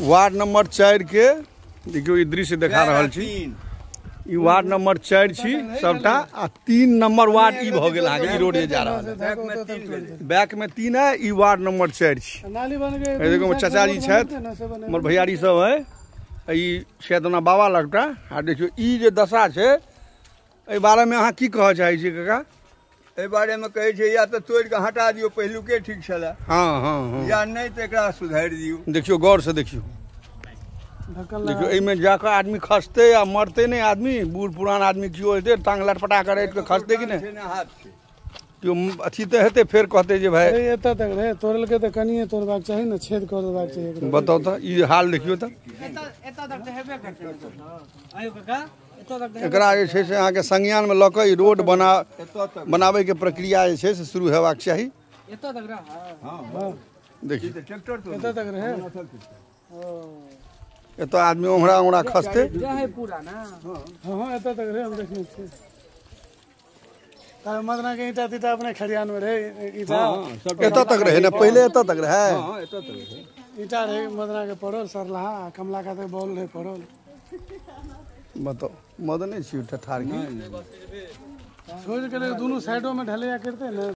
Ward number 4 के देखियो ई दृश्य देखा रहल छी। ई वार्ड नंबर 4 छी सबटा आ 3 नंबर वार्ड ई भ गेल आगे ई रोड जा रहल है। बैक में 3 है, ई वार्ड नंबर 4 छी। ए देखो चाचा जी छथि, हमर भैयारी सब है। ई शेदना बाबा लगता आ देखियो ई जे दशा छै ए बारे में अहाँ की कह चाहै छी काका? ए बारे में कहै छै या तो तोड़ के हटा दियो, पहिलुके ठीक छला। हाँ हाँ हाँ, या नहीं तो एकरा सुधार दियो। देखियो गौर से देखियो, देखियो एमे जाकर आदमी खसते या मरते नहीं आदमी, बूढ़ पुरान आदमी क्यों हेते टांग लटपटा करे के खसते कि नहीं क्यों अथी तो हेते फिर कहते जे भाई एता तक रहे तोड़ल के त कनिए तोड़बाक चाही न, छेद कर देबाक चाही। बताओ तो ई हाल देखियो तो एता तक हेबे करते आयो काका, एता तक एकरा जे छै से अहाँ के संज्ञान में ल के ई रोड बनावे के प्रक्रिया जे छै से शुरू हेबाक चाही। एता तक रहा। हां देखिए ट्रैक्टर तो एता तक रहे। एतो आदमी ओंगड़ा खसते है पूरा ना। हां एता तक रहे, हम देखने छी। तार मदना के ईटा तीटा अपने खरियान में रहे ईटा। एतो तक रहे ना, पहले एतो तक रहे। हां एतो तक रहे। ईटा रहे मदना के पड़ल सरलाहा, कमला का तक बॉल रहे पड़ल। बताओ मदने छी ठठार की छोड़ के दोनों साइडों में ढलैया करते ना।